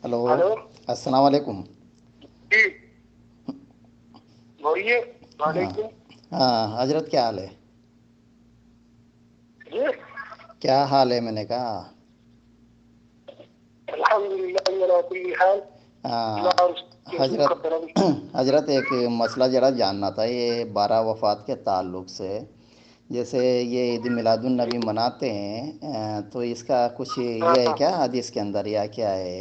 Hello. Hello. अस्सलाम वालेकुम। जी बोलिए। हाँ वालेकुम। हाँ, हजरत क्या हाल है? जी क्या हाल है मैंने कहा। अल्हम्दुलिल्लाह अला कुल्ली हाल। अल्लाह हाँ और उसके रसूल का हजरत, करम। हजरत एक मसला ज़रा जानना था ये 12 वफ़ात के ताल्लुक़ से। जैसे ये ईद जी मिलादुन्नबी मनाते हैं, तो इसका कुछ ये है हाँ। क्या हदीस के अंदर या क्या है?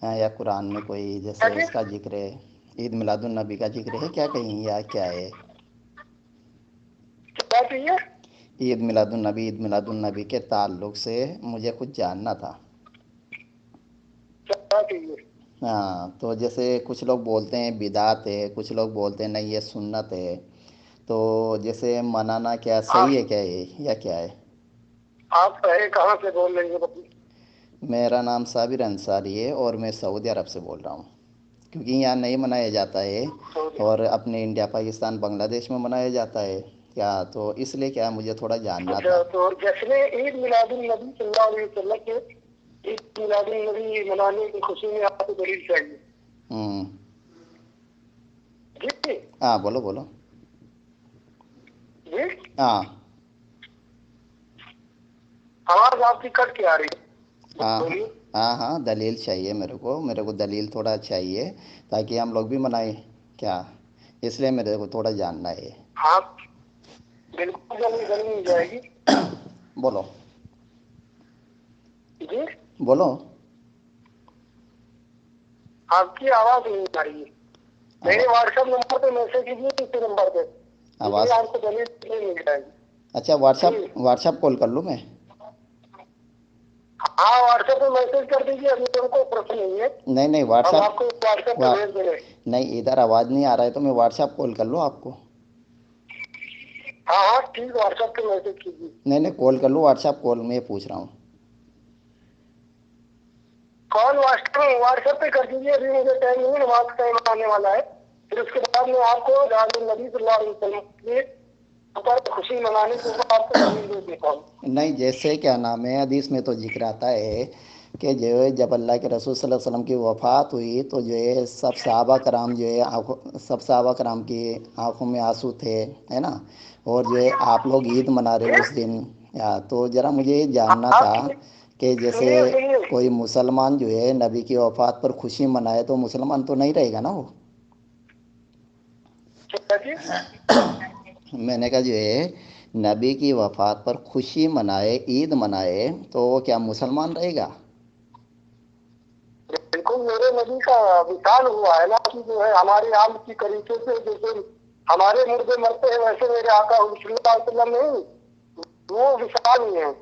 या कुरान में कोई क्या जैसे जी इसका जिक्र है? ईद मिलादुन्नबी का जिक्र है क्या कहीं या क्या है? क्या चाहिए? ईद मिलादुन्नबी के ताल्लुक़ से मुझे कुछ जानना था। क्या चाहिए? हाँ, तो जैसे कुछ लोग बोलते हैं बिदात है, कुछ लोग बोलते हैं नहीं ये सुन्नत है। तो जैसे मनाना क्या सही है आप क्या ये या क्या है? आप पहले कहाँ से बोल रहे हैं बताइए? मेरा नाम साबिर अंसारी है और मैं सऊदी अरब से बोल रहा हूँ, क्योंकि यहाँ नहीं मनाया जाता है। सऊदी। और अपने इंडिया पाकिस्तान बांग्लादेश में मनाया जाता है क्या, तो इसलिए क्या मुझे थोड़ा जानना अच्छा, था। तो जश्न ईद मिलादुल नबी सल्लल्लाहु अलैहि वसल्लम के ईद मिलादुल नबी मनाने की खुशी में आपको दलील चाहिए। हम्म। जी हाँ बोलो बोलो। जी। हाँ आवाज आपकी कट के आ रही है, हाँ हाँ। बोलिए। हाँ हाँ, दलील चाहिए मेरे को दलील थोड़ा चाहिए, ताकि हम लोग भी मनाएं क्या, इसलिए मेरे को थोड़ा जानना है। आप बिल्कुल जल्दी जल्दी मिल जाएगी। बोलो जी बोलो। आपकी आवाज नहीं आ रही है। अब मेरे व्हाट्सएप नंबर पे मैसेज कीजिए, इसी नंबर पे। इसलिए आवाज़, आपको दलील नहीं मिल जाएगी। अच्छा व्हाट्सअप जी व्हाट्सअप कॉल कर लूँ मैं? हाँ, व्हाट्सएप पे मैसेज कर दीजिए, अभी हमको प्रश्न नहीं है। नहीं नहीं, हम व्हाट्सअप आपको व्हाट्सएप पे वा भेज देंगे। नहीं, इधर आवाज़ नहीं आ रहा है तो मैं व्हाट्सअप कॉल कर लूँ आपको? हाँ हाँ ठीक, व्हाट्सएप पे मैसेज कीजिए। नहीं नहीं, कॉल कर लूँ, व्हाट्सअप कॉल में पूछ रहा हूँ। कॉल व्हाट्सएप पे कर दीजिए, अभी मुझे टाइम नहीं है, नमाज का टाइम आने वाला है। फिर उसके बाद में आपको नबी सल्लल्लाहु अलैहि वसल्लम के ऊपर खुशी मनाने के ऊपर आपको दलील दे देता हूँ। नहीं, जैसे क्या नाम है, हदीस में तो जिक्र आता है कि जो है जब अल्लाह के रसूल सल्लल्लाहु अलैहि वसल्लम की वफ़ात हुई तो जो है सब सहाबा कराम जो है आँखों सब सहाबा कराम की आंखों में आंसू थे, है ना। और जो है आप लोग ईद मना रहे हो उस दिन, या तो ज़रा मुझे ये जानना था आप कि जैसे सुनिए सुनिए। कोई मुसलमान जो है नबी की वफ़ात पर खुशी मनाए तो मुसलमान तो नहीं रहेगा ना वो। क्या जी? मैंने कहा जो है नबी की वफ़ात पर खुशी मनाए, ईद मनाए, तो वो क्या मुसलमान रहेगा? बिल्कुल, मेरे नबी का विशाल हुआ है ना कि जो है हमारे आम की तरीके से, जैसे हमारे मुर्दे मरते हैं वैसे मेरे आका सल्लल्लाहु अलैहि वसल्लम नहीं, वो विशाल ही है।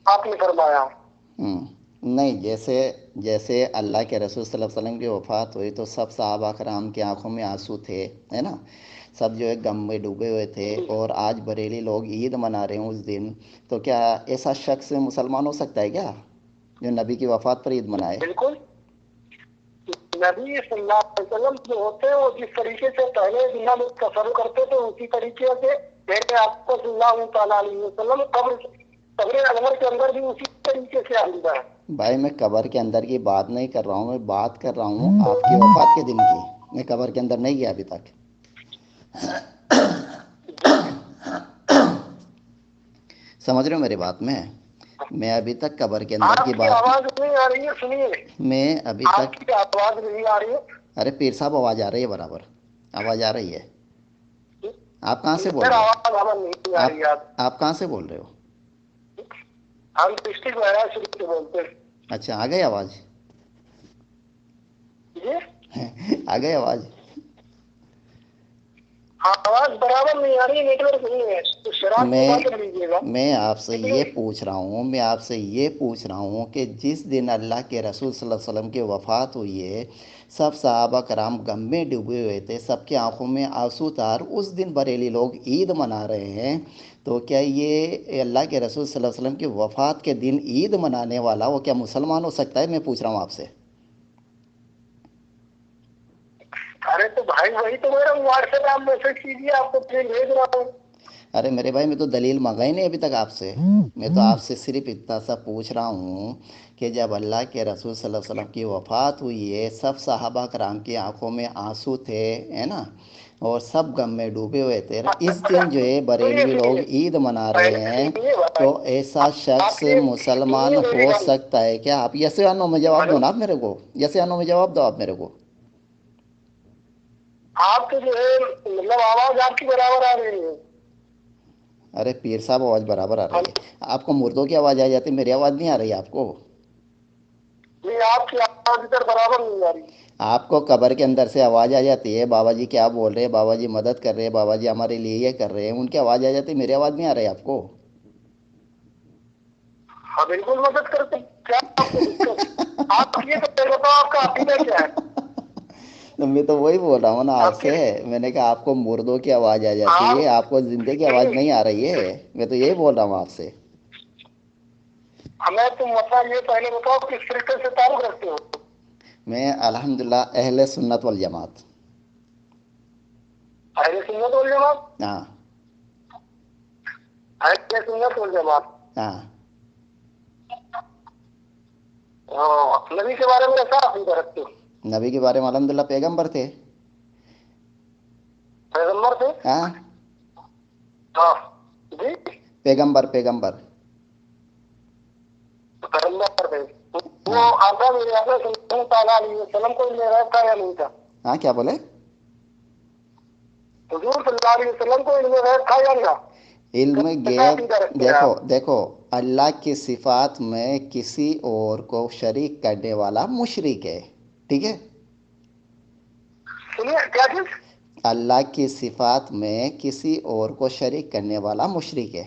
आपने फरमाया। नहीं, जैसे जैसे अल्लाह के रसूल सल्लल्लाहु अलैहि वसल्लम की वफ़ात हुई तो सब सहाबा कराम की आंखों में आंसू थे, है ना। सब जो है गम में डूबे हुए थे। जी और आज बरेली लोग ईद मना रहे हैं उस दिन, तो क्या ऐसा शख्स मुसलमान हो सकता है क्या जो नबी की वफ़ात पर ईद मनाए? बिल्कुल। नबी सल्लल्लाहु अलैहि वसल्लम जो होते हैं वो जिस तरीके से पहले दुनिया में तसव्वुर करते थे उसी तरीके से मेरे आपको सल्लल्लाहु अलैहि वसल्लम कब्र कब्र अनवर के अंदर भी उसी तरीके से आलिदा है। भाई मैं कब्र के अंदर की बात नहीं कर रहा हूँ, मैं बात कर रहा हूँ आपकी वफ़ात के दिन की। मैं कब्र के अंदर नहीं गया अभी तक। जी समझ रहे हो मेरी बात में? मैं अभी तक कब्र के अंदर की आपकी बात, आवाज नहीं आ रही है, सुनिए। मैं अभी तक, आपकी आवाज नहीं आ रही है। अरे पीर साहब आवाज़ आ रही है, बराबर आवाज़ आ रही है। आप कहाँ से बोल इधर रहे हो? आवाज हमें नहीं आ रही है। आप कहाँ से बोल रहे हो? हम डिस्ट्रिक्ट महराजपुर से बोलते हैं। अच्छा, आ गई आवाज़? जी आ गई आवाज़? आवाज बराबर नहीं आ रही, नेटवर्क नहीं है, तो शराब की बात मैं कर लीजिएगा। मैं आपसे ये इसलिए पूछ रहा हूँ, मैं आपसे ये पूछ रहा हूँ कि जिस दिन अल्लाह के रसूल सल्लल्लाहु अलैहि वसल्लम की वफ़ात हुई है, सब सहाबा कराम गम में डूबे हुए थे, सबकी आंखों में आंसू तार, उस दिन बरेली लोग ईद मना रहे हैं। तो क्या ये अल्लाह के रसूल सल्लल्लाहु अलैहि वसल्लम की वफ़ात के दिन ईद मनाने वाला वो क्या मुसलमान हो सकता है? मैं पूछ रहा हूँ आपसे। अरे तो भाई वही तो मेरा व्हाट्सएप आप मैसेज कीजिए, आपको फिर भेज रहा हूँ। अरे मेरे भाई, मैं तो दलील मंगाई नहीं अभी तक आपसे। मैं तो आपसे सिर्फ इतना सा पूछ रहा हूँ کہ جب اللہ کے رسول صلی اللہ علیہ وسلم کی وفات ہوئی ہے سب صحابہ کرام کی آنکھوں میں آنسو تھے، ہے نا، اور سب غم میں ڈوبے ہوئے تھے۔ اس دن جو ہے بریلوی لوگ عید منا رہے ہیں، تو ایسا شخص مسلمان ہو سکتا ہے کیا؟ آپ یس یا نو میں جواب دو نا، آپ میرے کو یس یا نو میں جواب دو آپ میرے کو۔ آپ تو جو ہے مطلب آواز آپ کی برابر آ رہی ہے۔ ارے پیر صاحب آواز برابر آ رہی ہے، آپ کو مردوں کی آواز آ جاتی ہے، میری آواز نہیں آ رہی ہے آپ کو؟ نہیں، آپ کی آواز ادھر برابر نہیں آ رہی۔ آپ کو قبر کے اندر سے آواز آ جاتی ہے بابا جی کیا بول رہے ہیں، بابا جی مدد کر رہے ہیں، بابا جی ہمارے لیے یہ کر رہے ہیں، ان کی آواز آ جاتی ہے، میری آواز نہیں آ رہی ہے آپ کو؟ ہاں بالکل مدد کرتے ہیں، کیا آپ کو دقت؟ آپ یہ بتاؤ آپ کا عقیدہ کیا ہے؟ تو میں تو وہی بول رہا ہوں نا آپ سے، میں نے کہا آپ کو مردوں کی آواز آ جاتی ہے، آپ کو زندے کی آواز نہیں آ رہی ہے، میں تو یہی بول رہا ہوں آپ سے۔ ہمیں تم مسئلہ یہ پہلے بتاؤ کس طریقے سے تعلق رکھتے ہو؟ میں الحمدللہ اہل سنت والجماعت۔ اہل سنت والجماعت؟ ہاں اہل سنت والجماعت۔ ہاں نبی کے بارے میں کیا عقیدہ رکھتے ہو؟ نبی کے بارے میں الحمدللہ پیغمبر تھے۔ پیغمبر تھے؟ ہاں ہاں جی، پیغمبر پیغمبر پیغمبر تھے۔ وہ ہاں آقا میرے آقا صلی اللہ تعالیٰ علیہ وسلم کو علم غیب تھا یا نہیں تھا؟ ہاں کیا بولے؟ حضور صلی اللہ علیہ وسلم کو علم غیب تھا یا نہیں تھا؟ علم کیسا غیب، عقیدہ رکھتے ہیں دیکھو آپ؟ دیکھو اللہ کی صفات میں کسی اور کو شریک کرنے والا مشرک ہے، ٹھیک ہے؟ سنیے کیا چیز؟ اللہ کی صفات میں کسی اور کو شریک کرنے والا مشرک ہے،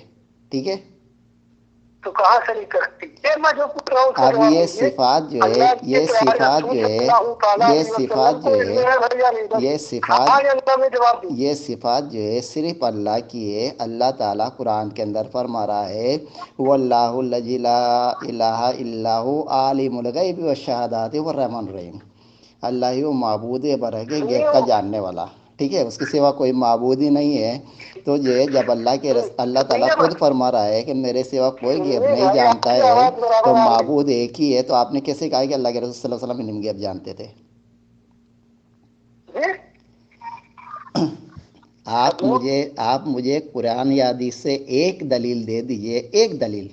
ٹھیک ہے؟ تو کہاں شریک کرتی ہے؟ میں جو پوچھ رہا ہوں اس کا اب جواب یہ دیجیے۔ صفات جو ہے، اللہ کے یہ پیارے صفات رسول جو صلی ہے، اللہ تعالیٰ یہ علیہ وسلم صفات کو جو علم ہے، غیب ہے یا نہیں تھا؟ یہ صفات ہاں یا اللہ میں جواب دیجیے۔ یہ صفات جو ہے صرف اللہ کی ہے۔ اللہ تعالیٰ قرآن کے اندر فرما رہا ہے واللہ الذی لا الہ الا هو عالم الغیب والشہادۃ والرحمن الرحیم۔ اللہ ہی وہ معبود برحق سنیے غیب کا جاننے والا، ٹھیک ہے؟ اس کے سوا کوئی معبود ہی نہیں ہے۔ تو یہ جب اللہ تعالیٰ سنیے خود فرما رہا ہے کہ میرے سوا کوئی غیب سنیے نہیں بھائی، آپ جانتا کی ہے، آواز تو برابر آ رہی معبود ایک ہی ہے، تو آپ نے کیسے کہا کہ اللہ کے رسول صلی اللہ علیہ وسلم علم غیب جانتے تھے؟ ہے جی۔ آپ مجھے قرآن یا حدیث سے ایک دلیل دے دیجئے، ایک دلیل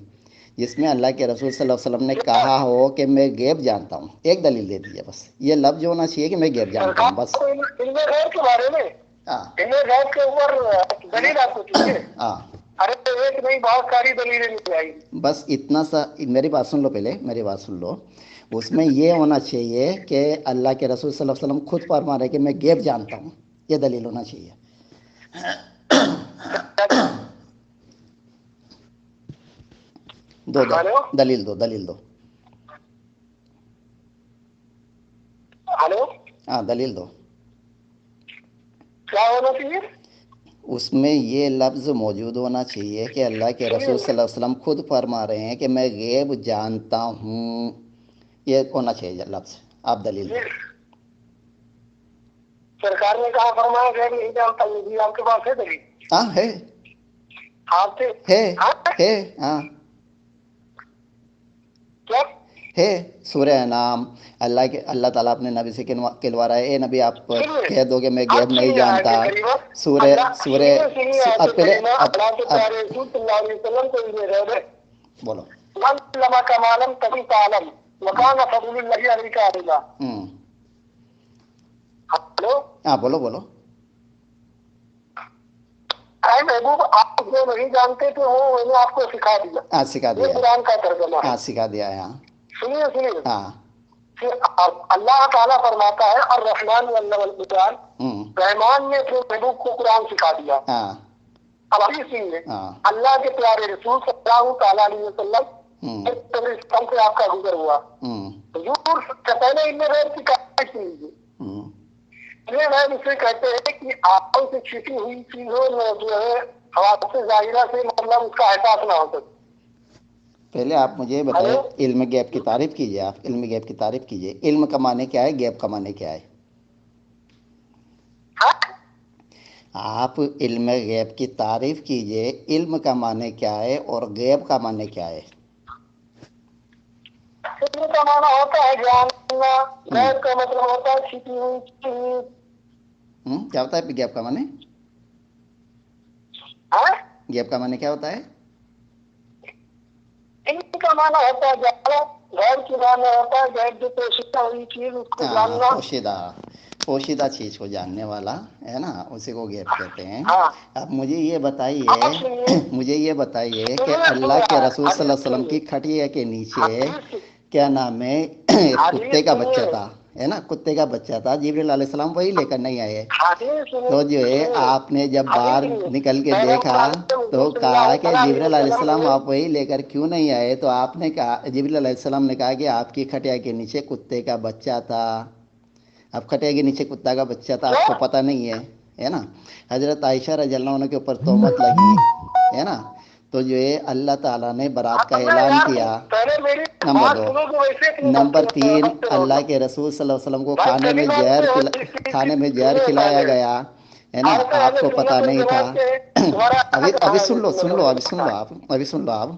جس میں اللہ کے رسول صلی اللہ علیہ وسلم نے کہا ہو کہ میں غیب جانتا ہوں، ایک دلیل دے دیجئے، بس یہ لفظ ہونا چاہیے کہ میں غیب جانتا ہوں، بس۔ سرکار علم غیب کے بارے میں، ہاں علم غیب کے اوپر دلیل آپ کو چاہیے؟ ہاں ارے ایک نہیں، بہت ساری دلیلیں مل جائیں گی۔ بس اتنا سا، میری بات سن لو، پہلے میری بات سن لو۔ اس میں یہ ہونا چاہیے کہ اللہ کے رسول صلی اللہ علیہ وسلم خود فرما رہے کہ میں غیب جانتا ہوں، یہ دلیل ہونا چاہیے۔ دو ہلو دلیل دو، دلیل دو۔ ہلو، ہاں دلیل دو۔ کیا ہونا چاہیے؟ اس میں یہ لفظ موجود ہونا چاہیے کہ اللہ کے رسول صلی سنیے، اللہ علیہ وسلم خود فرما رہے ہیں کہ میں غیب جانتا ہوں، یہ ہونا چاہیے لفظ، آپ دلیل دو۔ سرکار نے کہا فرمایا غیب نہیں جانتا، یہ بھی آپ کے پاس ہے دلیل؟ ہاں ہے، آپ سے ہے ہاں ہے ہاں کیا؟ ہے۔ سورہ انعام، اللہ تعالیٰ اپنے نبی سے کہلوا رہا ہے، اے نبی آپ سنیے، کہہ دو کہ میں غیب اب نہیں سنیے آیت جانتا۔ کریمہ۔ سورہ اللہ سورہ سنیے اب آیت پہلے کریمہ، اللہ کے اب پیارے رسول صلی اللہ علیہ وسلم کو علم غیب ہے۔ بولو۔ من علم کما لم تکن تعلم وکان فضل اللہ علیک عظیما۔ ہوں ہلو، ہاں بولو بولو۔ اے محبوب، آپ جو نہیں جانتے تھے وہ میں نے آپ کو سکھا دیا۔ ہاں سکھا یہ دیا ہے، قرآن کا ترجمہ ہے۔ ہاں سکھا دیا ہے، ہاں سنیے سنیے، ہاں پھر اللہ تعالیٰ فرماتا ہے الرحمن علم القرآن، ہوں رحمان نے اپنے محبوب کو قرآن سکھا دیا۔ ہاں اب ابھی سنیے، ہاں اللہ کے پیارے رسول صلی اللہ تعالیٰ علیہ وسلم ہوں سے آپ کا گزر ہوا۔ ہوں حضور سے پہلے علم غیب کی کہانی سنیے۔ ہوں علم غیب اسے کہتے ہیں کہ آنکھوں سے چھپی ہوئی چیزوں میں جو ہے حواس ظاہرہ سے مطلب اس کا احساس نہ ہو سکے۔ پہلے آپ مجھے بتائیں، ہلو، علم غیب کی تعریف کیجئے، آپ علم غیب کی تعریف کیجئے، علم کا معنی کیا ہے، غیب کا معنی کیا ہے؟ ہاں آپ علم غیب کی تعریف کیجئے، علم کا معنی کیا ہے اور غیب کا معنی کیا ہے؟ सिद्ध का माना होता है जानना, गैर का मतलब होता है छिपी हुई चीज। क्या होता है गैप का माने? गैप का माने क्या होता है? इनका माना होता है जानना, गैर की माना होता है गैर जो पोषिता हुई चीज उसको जानना। पोशीदा चीज को जानने वाला है ना, उसी को गैप कहते हैं। हाँ। अब मुझे ये आप बताइए सुनिए, मुझे ये बताइए कि सुनिए अल्लाह के रसूल हदीस सल्लल्लाहु अलैहि वसल्लम की सुनिए, खटिया के नीचे हदीस क्या नाम है कुत्ते हदीस का बच्चा सुनिए, था, है ना, कुत्ते का बच्चा था। जिब्रील अलैहिस्सलाम वही लेकर नहीं आए। हदीस तो जो है सुनिए, आपने जब हदीस बाहर सुनिए। निकल के देखा पैगंबर तो सल्लल्लाहु कहा कि अलैहि जिब्रील वसल्लम अलैहिस्सलाम ने, आप वही लेकर क्यों नहीं आए? तो आपने कहा, जिब्रील अलैहिस्सलाम ने कहा कि आपकी खटिया के नीचे कुत्ते का बच्चा था। अब खटिया के नीचे कुत्ता का बच्चा था, आपको पता नहीं है ना। हजरत आयशा रज़ियल्लाहु अन्हा के ऊपर तोहमत लगी, है ना। तो जो है अल्लाह ताला ने बारात का ऐलान किया। पहले मेरी नंबर बात दो। सुनो तो वैसे तुम नंबर तीन, हंसते अल्लाह रहो। के रसूल सल्लल्लाहु अलैहि वसल्लम को भाई पहली बात तो खाने में जहर सुनिए खिलाया पहले, गया, है ना, आपका अहले आपको पता सुन्नत वल नहीं था। जमात के तुम्हारा अभी अभी कहाँ है सुन लो सुन लो अभी सुन लो है? आप अभी सुन लो आप।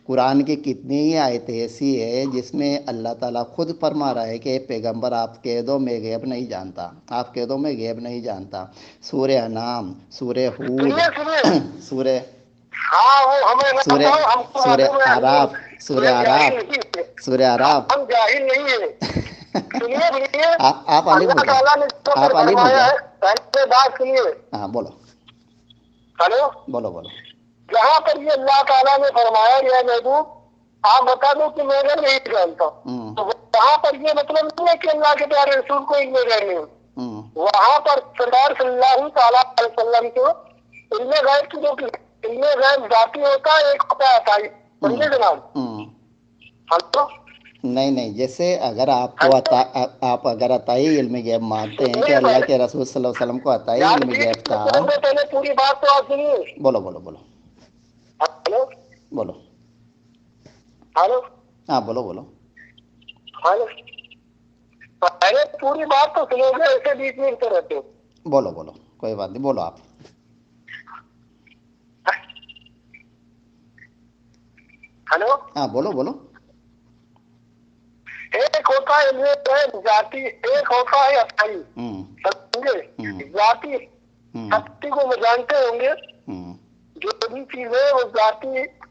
कुरान की कितनी ही आयतें ऐसी है जिसमें अल्लाह ताला खुद फरमा रहा है कि पैगंबर आप कैदों में गैब नहीं जानता, आप कैदों में गैब नहीं जानता। सूर्य अनाम, सूर्य हूद, सुनिए सुनिए, सूर्य हाँ वो हमें ना सूर्य बताओ, हमको सूर्य मालूम है, आराफ, सूर्य हम जाहिल आराफ, नहीं है, सूर्य आराफ। हम जाहिल नहीं है। सुनिए सुनिए, आप आलिम हो अल्लाह क्या? ताला ने जो आप आलिम हो फरमाया क्या? है, पहले बात सुनिए। हाँ बोलो हेलो, बोलो बोलो। जहाँ पर ये अल्लाह ताला ने फरमाया गया महबूब, आप बता दो कि मैं नहीं जानता, तो वहाँ पर ये मतलब नहीं है कि अल्लाह के प्यारे रसूल को इल्म गैब नहीं। वहाँ पर सरदार सल्लल्लाहु अलैहि वसल्लम को इल्म गैब की जो इल्म गैब जाती होता है, एक होता है अताई। समझे जनाब? हेलो, नहीं नहीं, जैसे अगर आपको आप अगर अताई इल्म गैब मानते हैं कि सुनिए अल्लाह पहले, के रसूल सल्लल्लाहु अलैहि वसल्लम को अताई यार इल्म गैब बीच में था। बोल दो, पहले पूरी बात तो आप सुनिए। बोलो बोलो बोलो हेलो बोलो। हेलो हाँ बोलो बोलो। हेलो, पहले पूरी बात तो सुनोगे, ऐसे बीच में रहते रहते हो। बोलो बोलो, कोई बात नहीं, बोलो आप। हेलो, हाँ बोलो बोलो। एक होता है इल्म गैब जाती, एक होता है अताई। समझे? जाती शक्ति को वो जानते होंगे, जो भी चीज है वो जाती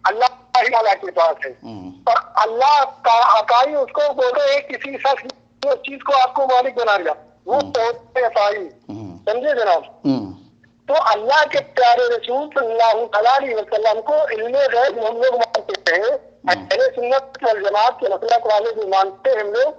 अल्लाह ताला के पास है, और अल्लाह का अताई उसको बोलते हैं किसी शख्स ने उस चीज को आपको मालिक बना दिया, वो होते हैं अताई। समझे जनाब? तो अल्लाह के प्यारे रसूल सल्लल्लाहु अलैहि वसल्लम को इल्मे गैब हम लोग मानते हैं। अहले सुन्नत वल जमात के मसलक वाले जो मानते हैं हम लोग,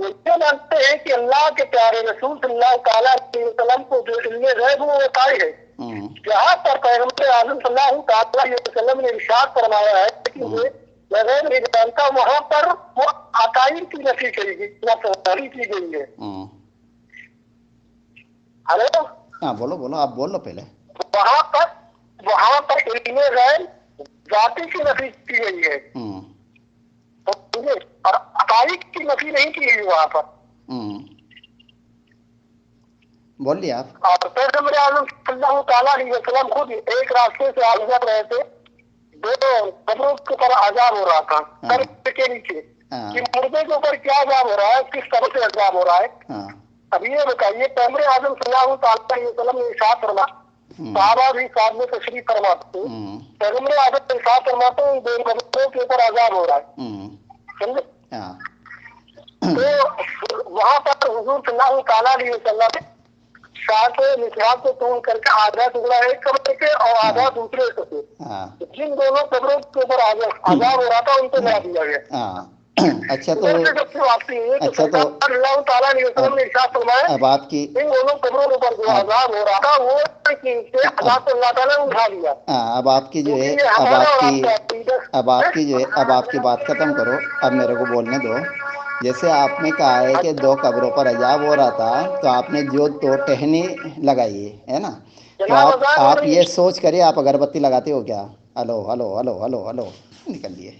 वो ये मानते हैं कि अल्लाह के प्यारे रसूल सल्लल्लाहु अलैहि वसल्लम को जो इल्मे गैब वो अताई है। जहाँ पर पैगंबर आज़म सल्लल्लाहु अलैहि वसल्लम ने इरशाद फरमाया है कि मैं गैब नहीं जानता, वहाँ पर वो अताई की नफी की गई है। हेलो, हाँ बोलो बोलो, आप बोल लो पहले। वहाँ पर इल्मे गैब जाति की नफी की गई है, और अताई की नफी नहीं की गई वहाँ पर। बोलिए आप। और पैगंबर आज़म सल्लल्लाहु अलैहि वसल्लम खुद एक रास्ते से आगे जा रहे थे, दो कब्रों के ऊपर आजाब हो रहा था, कब्र के नीचे, कि मुर्दे के ऊपर क्या आजाब हो रहा है, किस तरह से आजाब हो रहा है। अब ये बताइए, पैगंबर आज़म सल्लल्लाहु अलैहि वसल्लम ने इरशाद फरमा, सहाबा भी साथ में तशरीफ फरमाते, पैगंबर आज़म इरशाद फरमाते हैं दो कब्रों के ऊपर आजाब हो रहा है। समझे? तो वहाँ पर हुजूर सल्लल्लाहु अलैहि वसल्लम साथ मिसराब को तोड़ करके आधा टुकड़ा एक कब्र के और आधा दूसरे से, जिन दोनों कब्रों के ऊपर आजाब हो रहा था उनको मिला दिया गया। अच्छा तो अब आपकी इन दोनों कब्रों के ऊपर जो आजाब हो रहा था वो अजाब को अल्लाह ताला ने उठा दिया। अब आपकी जो है अब आपकी बात खत्म करो, अब मेरे को बोलने दो। जैसे आपने कहा है कि दो कब्रों पर अजाब हो रहा था, तो आपने जो दो टहनी लगाई है ना, तो आप ये सोच करिए, आप अगरबत्ती लगाते हो क्या? Hello hello hello hello hello, निकल लिए।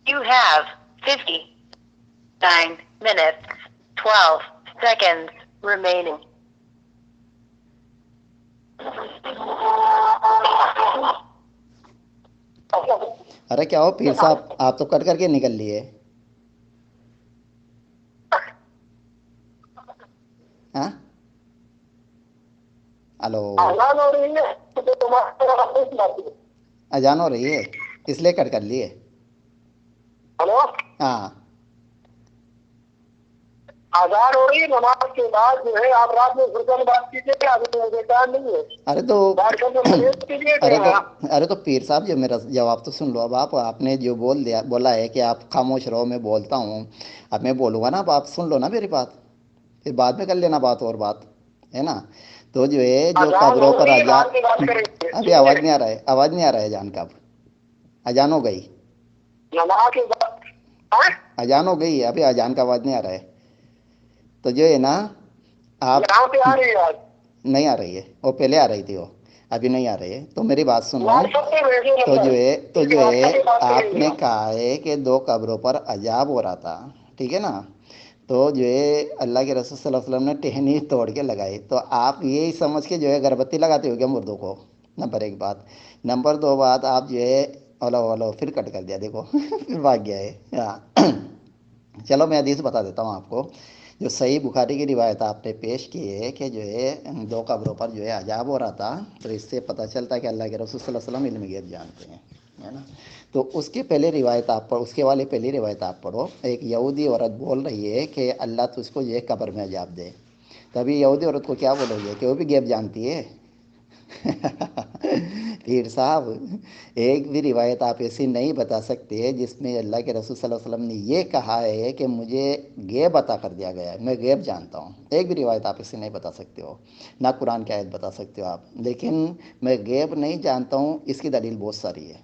You have 59 minutes, 12 seconds remaining. अरे क्या हो पीर साहब, आप तो कट करके निकल लिए। हाँ, हेलो। अजान हो रही है तो तुम्हारे वापस लाती है। अजान हो रही है इसलिए कट कर लिए। हेलो, हाँ। अजान हो रही है, नमाज के बाद जो है आप रात में फुर्सत बात कीजिए, अभी मुझे टाइम नहीं है। अरे तो बात करके मैसेज कीजिए अरे तो क्या? अरे तो पीर साहब जो मेरा जवाब तो सुन लो। अब आप आपने जो बोल दिया बोला है कि आप खामोश रहो, मैं बोलता हूँ। अब मैं बोलूँगा ना, अब आप सुन लो ना मेरी बात, फिर बाद में कर लेना बात और बात, है ना। तो जो है जो अजान कब्रों हो पर रही है, अजा बाद में बात करेंगे, अभी ठीक है? आवाज़ नहीं आ रहा है, आवाज़ नहीं आ रहा है अजान का। अब अजान हो गई, नमाज के बाद, हाँ? अजान हो गई, अभी अजान का आवाज़ नहीं आ रहा है। तो जो है ना आप, यहाँ पे आ रही है आज। नहीं आ रही है, वो पहले आ रही थी वो, अभी नहीं आ रही है। तो मेरी बात सुनो। व्हाट्सएप पे भेजिए तो जो नंबर, है तो ठीक है? जो है व्हाट्सएप पे बात करेंगे आपने आप। कहा है कि दो कब्रों पर अजाब हो रहा था, ठीक है ना। तो जो है अल्लाह के रसूल सल्लल्लाहु अलैहि वसल्लम ने टहनी तोड़ के लगाई, तो आप यही समझ के जो है अगरबत्ती लगाते हो क्या मुर्दों को? नंबर एक बात। नंबर दो बात, आप जो है ओलो ओलो फिर कट कर दिया देखो फिर भाग गया है। हाँ चलो मैं हदीस बता देता हूँ आपको। जो सही बुखारी की रिवायत आपने पेश की है कि जो है दो कब्रों पर जो है अजाब हो रहा था, तो इससे पता चलता है कि अल्लाह के रसूल सल्लल्लाहु अलैहि वसल्लम इल्म गैब जानते हैं, है ना। तो उसके पहले रिवायत आप पढ़ो, उसके वाले पहली रिवायत आप पढ़ो। एक यहूदी औरत बोल रही है कि अल्लाह तुझको जो है कब्र में अजाब दे। तभी यहूदी औरत को क्या बोलोगे कि वो भी गैब जानती है? पीर साहब, एक भी रिवायत आप ऐसी नहीं बता सकते जिसमें अल्लाह के रसूल सल्लल्लाहु अलैहि वसल्लम ने ये कहा है कि मुझे गैब अता कर दिया गया है, मैं गैब जानता हूँ। एक भी रिवायत आप ऐसी नहीं बता सकते हो, ना कुरान की आयत बता सकते हो आप। लेकिन मैं गैब नहीं जानता हूँ इसकी दलील बहुत सारी है।